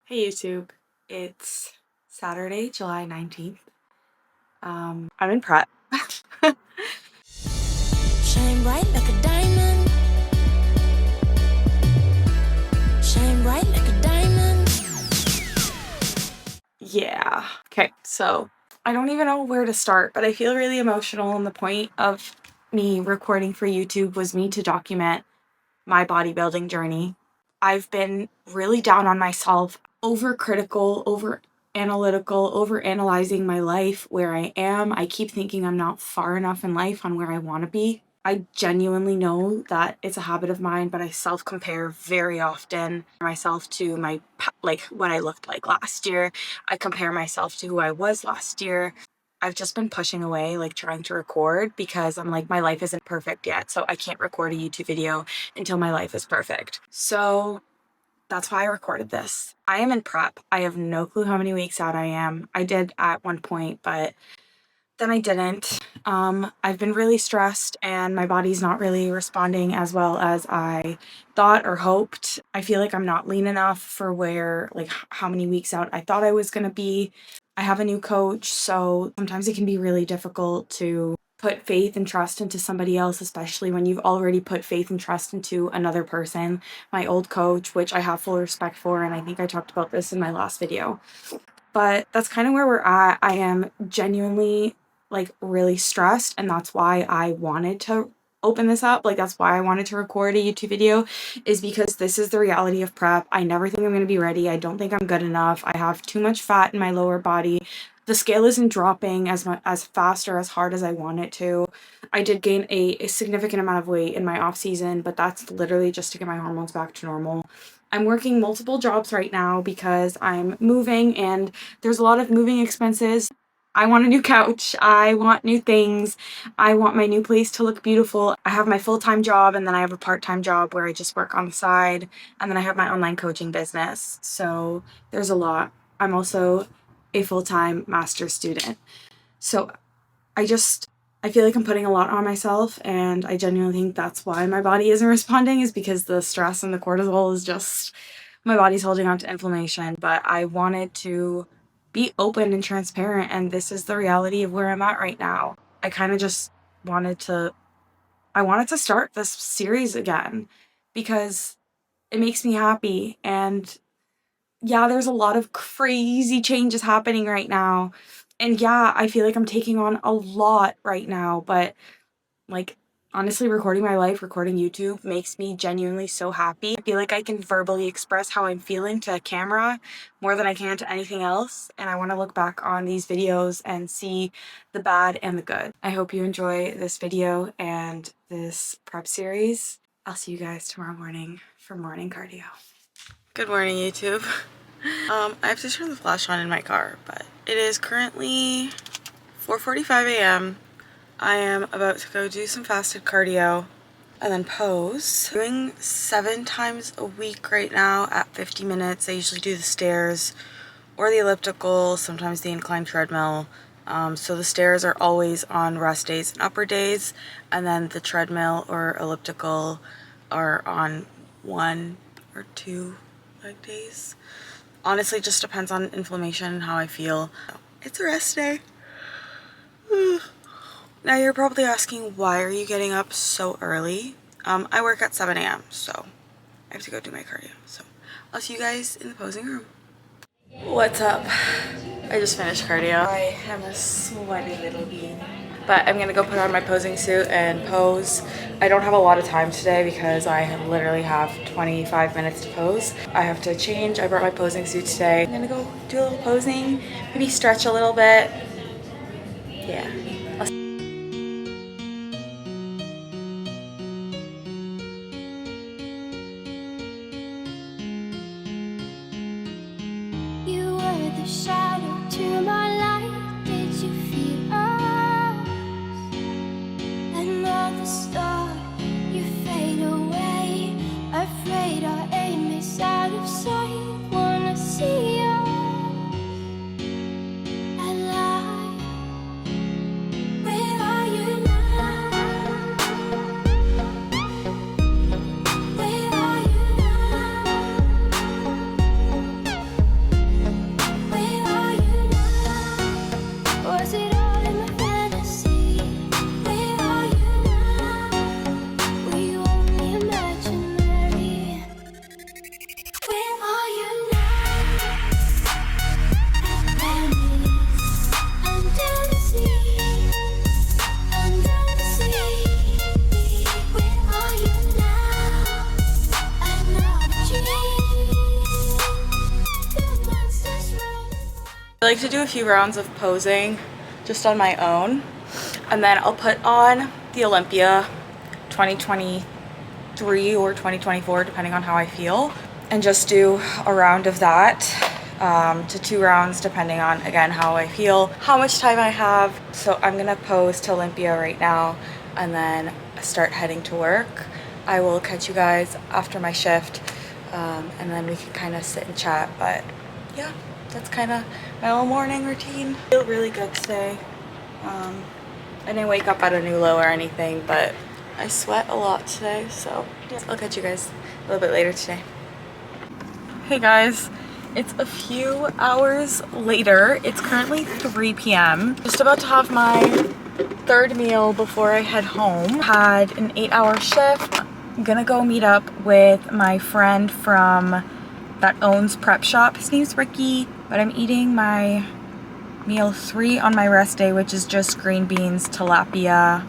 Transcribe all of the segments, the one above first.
Hey YouTube, it's Saturday, July 19th. I'm in prep. Shine bright like a diamond. Shine bright like a diamond. Yeah. Okay, so I don't even know where to start, but I feel really emotional, and the point of me recording for YouTube was me to document my bodybuilding journey. I've been really down on myself, overcritical, over analytical, over analyzing my life, where I am. I keep thinking I'm not far enough in life on where I want to be. I genuinely know that it's a habit of mine, but I self-compare very often myself to what I looked like last year. I compare myself to who I was last year. I've just been pushing away, trying to record, because I'm like, my life isn't perfect yet, so I can't record a YouTube video until my life is perfect. So that's why I recorded this. I am in prep. I have no clue how many weeks out I am. I did at one point, but then I didn't. I've been really stressed, and my body's not really responding as well as I thought or hoped. I feel like I'm not lean enough for how many weeks out I thought I was gonna be. I have a new coach, so sometimes it can be really difficult to put faith and trust into somebody else, especially when you've already put faith and trust into another person. My old coach, which I have full respect for, and I think I talked about this in my last video. But that's kind of where we're at. I am genuinely really stressed, and that's why I wanted to open this up. That's why I wanted to record a YouTube video, is because this is the reality of prep. I never think I'm going to be ready. I don't think I'm good enough. I have too much fat in my lower body. The scale isn't dropping as fast or as hard as I want it to. I did gain a significant amount of weight in my off season, but that's literally just to get my hormones back to normal. I'm working multiple jobs right now because I'm moving, and there's a lot of moving expenses. I want a new couch. I want new things. I want my new place to look beautiful. I have my full-time job, and then I have a part-time job where I just work on the side, and then I have my online coaching business. So there's a lot. I'm also a full-time master's student. So I feel like I'm putting a lot on myself, and I genuinely think that's why my body isn't responding, is because the stress and the cortisol is just, my body's holding on to inflammation. But I wanted to be open and transparent, and this is the reality of where I'm at right now. I kind of just wanted to, I wanted to start this series again because it makes me happy. And yeah, there's a lot of crazy changes happening right now. And yeah, I feel like I'm taking on a lot right now, but honestly, recording my life, recording YouTube makes me genuinely so happy. I feel like I can verbally express how I'm feeling to a camera more than I can to anything else. And I want to look back on these videos and see the bad and the good. I hope you enjoy this video and this prep series. I'll see you guys tomorrow morning for morning cardio. Good morning, YouTube. I have to turn the flash on in my car, but it is currently 4:45 a.m. I am about to go do some fasted cardio and then pose. I'm doing 7 times a week right now at 50 minutes. I usually do the stairs or the elliptical, sometimes the incline treadmill. So the stairs are always on rest days and upper days, and then the treadmill or elliptical are on 1 or 2 leg days. Honestly, it just depends on inflammation and how I feel. It's a rest day. Now you're probably asking, why are you getting up so early? I work at 7 a.m. so I have to go do my cardio. So I'll see you guys in the posing room. What's up? I just finished cardio. I am a sweaty little bean. But I'm gonna go put on my posing suit and pose. I don't have a lot of time today because I literally have 25 minutes to pose. I have to change. I brought my posing suit today. I'm gonna go do a little posing, maybe stretch a little bit. Yeah. You were the shadow to my light. Did you feel us? Another star, you fade away. Afraid our aim is out of sight. Wanna see us alive. Where are you now? Where are you now? I like to do a few rounds of posing just on my own, and then I'll put on the Olympia 2023 or 2024 depending on how I feel, and just do a round of that, to 2 rounds depending on, again, how I feel, how much time I have. So I'm gonna pose to Olympia right now and then start heading to work. I will catch you guys after my shift, and then we can kind of sit and chat. But yeah, that's kind of my little morning routine. I feel really good today. I didn't wake up at a new low or anything, but I sweat a lot today, so yeah, I'll catch you guys a little bit later today. Hey guys, it's a few hours later. It's currently 3 p.m. Just about to have my 3rd meal before I head home. Had an 8-hour shift. I'm gonna go meet up with my friend from that owns Prep Shop. His name's Ricky, but I'm eating my meal 3 on my rest day, which is just green beans, tilapia,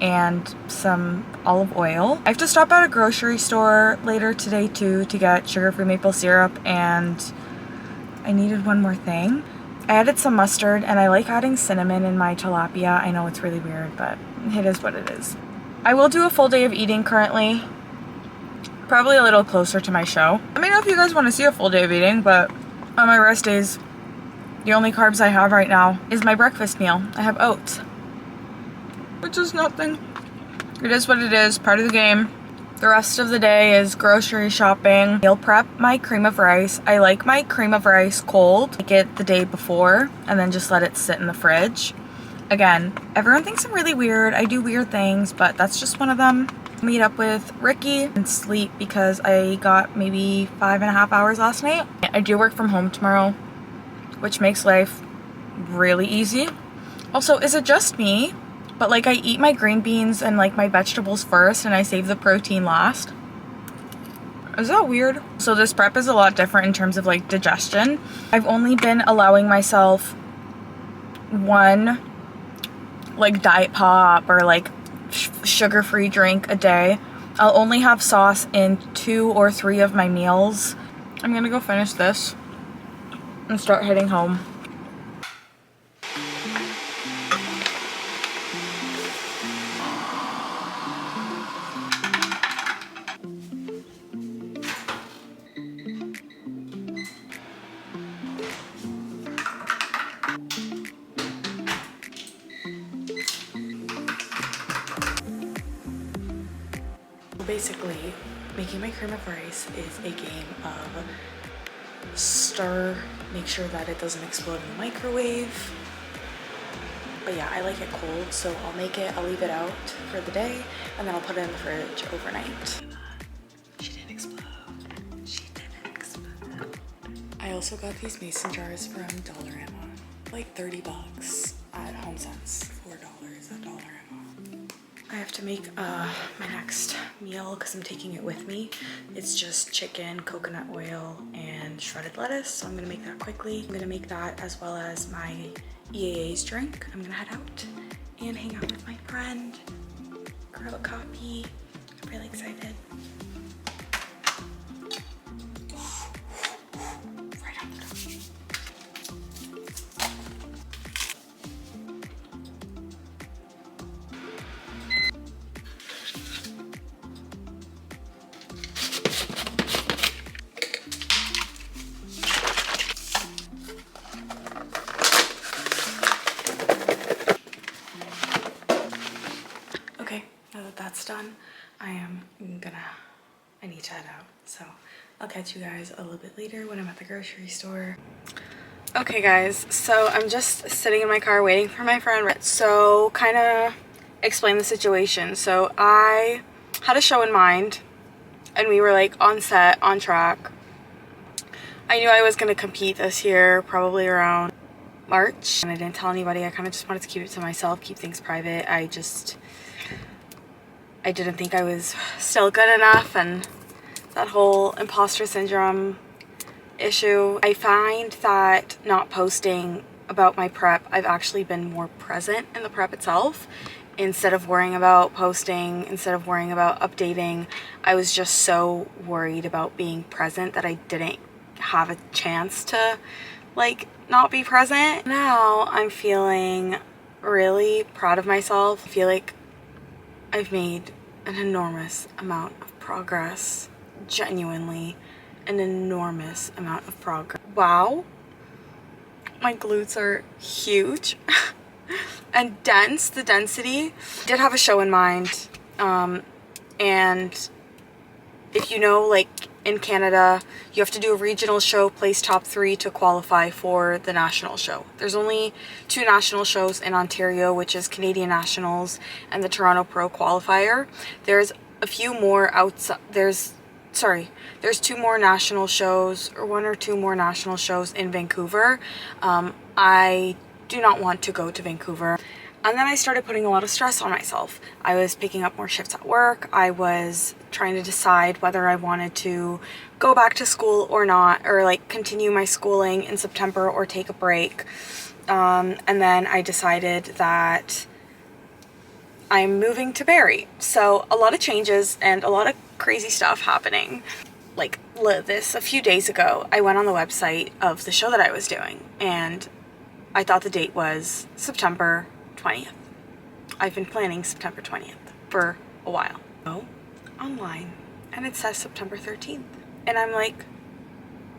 and some olive oil. I have to stop at a grocery store later today too to get sugar-free maple syrup, and I needed one more thing. I added some mustard, and I like adding cinnamon in my tilapia. I know it's really weird, but it is what it is. I will do a full day of eating currently, probably a little closer to my show. Let me know if you guys want to see a full day of eating, but on my rest days, the only carbs I have right now is my breakfast meal. I have oats, which is nothing. It is what it is, part of the game. The rest of the day is grocery shopping. Meal prep my cream of rice. I like my cream of rice cold. Make it the day before and then just let it sit in the fridge. Again, everyone thinks I'm really weird. I do weird things, but that's just one of them. Meet up with Ricky and sleep because I got maybe 5.5 hours last night. I do work from home tomorrow, which makes life really easy. Also, is it just me? But like, I eat my green beans and like my vegetables first and I save the protein last. Is that weird? So this prep is a lot different in terms of like digestion. I've only been allowing myself one like diet pop or like sugar-free drink a day. I'll only have sauce in 2 or 3 of my meals. I'm gonna go finish this and start heading home. Basically, making my cream of rice is a game of stir, make sure that it doesn't explode in the microwave. But yeah, I like it cold, so I'll make it, I'll leave it out for the day, and then I'll put it in the fridge overnight. She didn't explode. She didn't explode. I also got these mason jars from Dollarama, like 30 bucks at HomeSense, $4 at Dollarama. I have to make my next meal because I'm taking it with me. It's just chicken, coconut oil, and shredded lettuce, so I'm gonna make that quickly. I'm gonna make that as well as my EAA's drink. I'm gonna head out and hang out with my friend, grab a coffee. I'm really excited. Right out the door. That's done. I need to head out, so I'll catch you guys a little bit later when I'm at the grocery store. Okay guys, so I'm just sitting in my car waiting for my friend. So kind of explain the situation. So I had a show in mind and we were like on set, on track. I knew I was going to compete this year, probably around March, and I didn't tell anybody. I kind of just wanted to keep it to myself, keep things private. I didn't think I was still good enough, and that whole imposter syndrome issue. I find that not posting about my prep, I've actually been more present in the prep itself. Instead of worrying about posting, instead of worrying about updating, I was just so worried about being present that I didn't have a chance to like not be present. Now I'm feeling really proud of myself. I feel like I've made an enormous amount of progress. Genuinely an enormous amount of progress. Wow, my glutes are huge and dense. The density. I did have a show in mind, and if you know, like in Canada, you have to do a regional show, place top 3 to qualify for the national show. There's only 2 national shows in Ontario, which is Canadian Nationals and the Toronto Pro Qualifier. There's a few more outside. There's 2 more national shows, or 1 or 2 more national shows in Vancouver. I do not want to go to Vancouver. And then I started putting a lot of stress on myself. I was picking up more shifts at work. I was trying to decide whether I wanted to go back to school or not, or like continue my schooling in September or take a break. And then I decided that I'm moving to Barrie. So a lot of changes and a lot of crazy stuff happening. Like this, a few days ago, I went on the website of the show that I was doing, and I thought the date was September 20th. I've been planning September 20th for a while. So, online, and it says September 13th. And I'm like,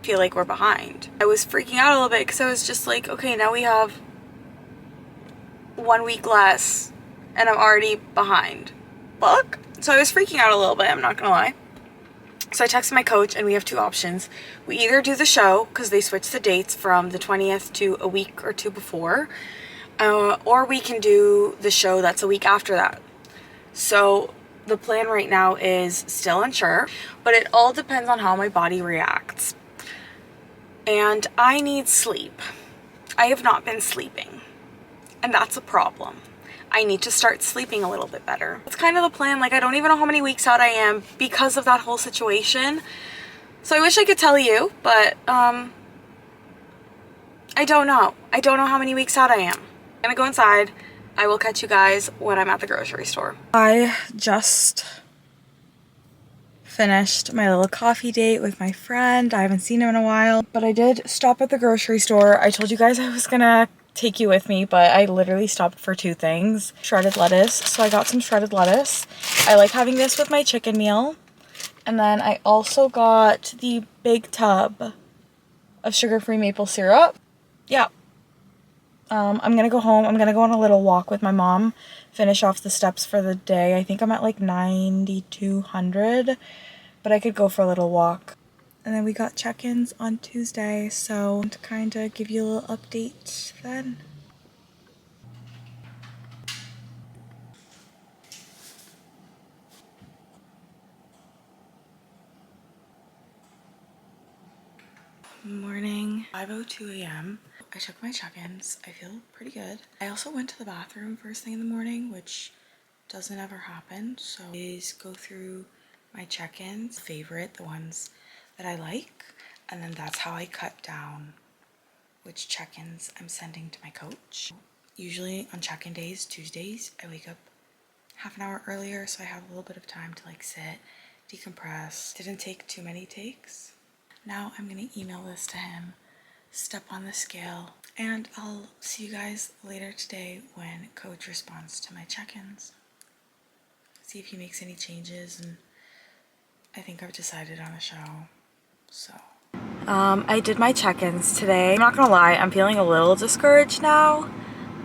feel like we're behind. I was freaking out a little bit because I was just like, okay, now we have 1 week less and I'm already behind. Fuck. So I was freaking out a little bit, I'm not gonna lie. So I texted my coach, and we have 2 options. We either do the show, because they switched the dates from the 20th to a week or 2 before, or we can do the show that's a week after that. So the plan right now is still unsure, but it all depends on how my body reacts. And I need sleep. I have not been sleeping, and that's a problem. I need to start sleeping a little bit better. It's kind of the plan. Like, I don't even know how many weeks out I am because of that whole situation. So I wish I could tell you, but I don't know. I don't know how many weeks out I am. I'm gonna go inside. I will catch you guys when I'm at the grocery store. I just finished my little coffee date with my friend. I haven't seen him in a while, but I did stop at the grocery store. I told you guys I was gonna take you with me, but I literally stopped for 2 things. Shredded lettuce. So I got some shredded lettuce. I like having this with my chicken meal. And then I also got the big tub of sugar-free maple syrup. Yeah. I'm gonna go home. I'm gonna go on a little walk with my mom, finish off the steps for the day. I think I'm at like 9,200, but I could go for a little walk. And then we got check-ins on Tuesday, so to kind of give you a little update then. Morning, 5:02 a.m. I took my check-ins. I feel pretty good. I also went to the bathroom first thing in the morning, which doesn't ever happen. So I always go through my check-ins, favorite, the ones that I like, and then that's how I cut down which check-ins I'm sending to my coach. Usually on check-in days, Tuesdays, I wake up half an hour earlier, so I have a little bit of time to like sit, decompress. Didn't take too many takes. Now I'm gonna email this to him, step on the scale, and I'll see you guys later today when coach responds to my check-ins. See if he makes any changes, and I think I've decided on a show, so. I did my check-ins today. I'm not gonna lie, I'm feeling a little discouraged now.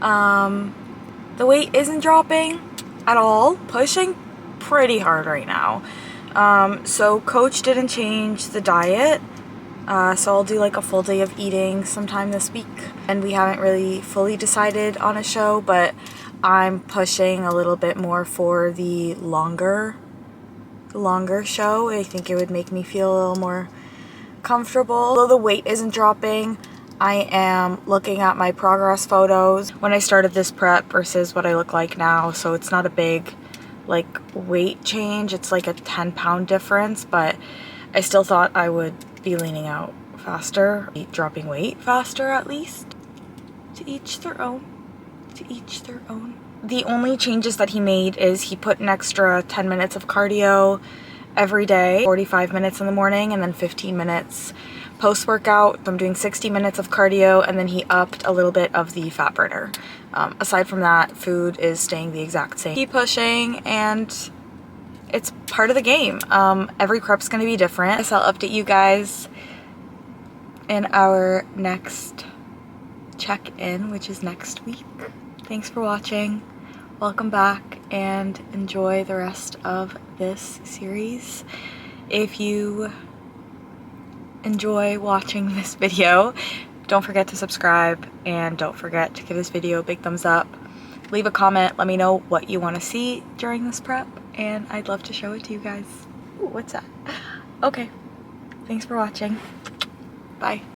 The weight isn't dropping at all, pushing pretty hard right now. So coach didn't change the diet, so I'll do like a full day of eating sometime this week. And we haven't really fully decided on a show, but I'm pushing a little bit more for the longer show. I think it would make me feel a little more comfortable. Although the weight isn't dropping, I am looking at my progress photos when I started this prep versus what I look like now, so it's not a big like weight change. It's like a 10-pound difference, but I still thought I would be leaning out faster, dropping weight faster at least. To each their own. To each their own. The only changes that he made is he put an extra 10 minutes of cardio every day, 45 minutes in the morning and then 15 minutes Post-workout, I'm doing 60 minutes of cardio, and then he upped a little bit of the fat burner. Aside from that, food is staying the exact same. Keep pushing, and it's part of the game. Every prep's gonna be different. I guess I'll update you guys in our next check-in, which is next week. Thanks for watching. Welcome back, and enjoy the rest of this series. If you enjoy watching this video, don't forget to subscribe, and don't forget to give this video a big thumbs up. Leave a comment, let me know what you want to see during this prep, and I'd love to show it to you guys. Ooh, what's that? Okay, thanks for watching. Bye.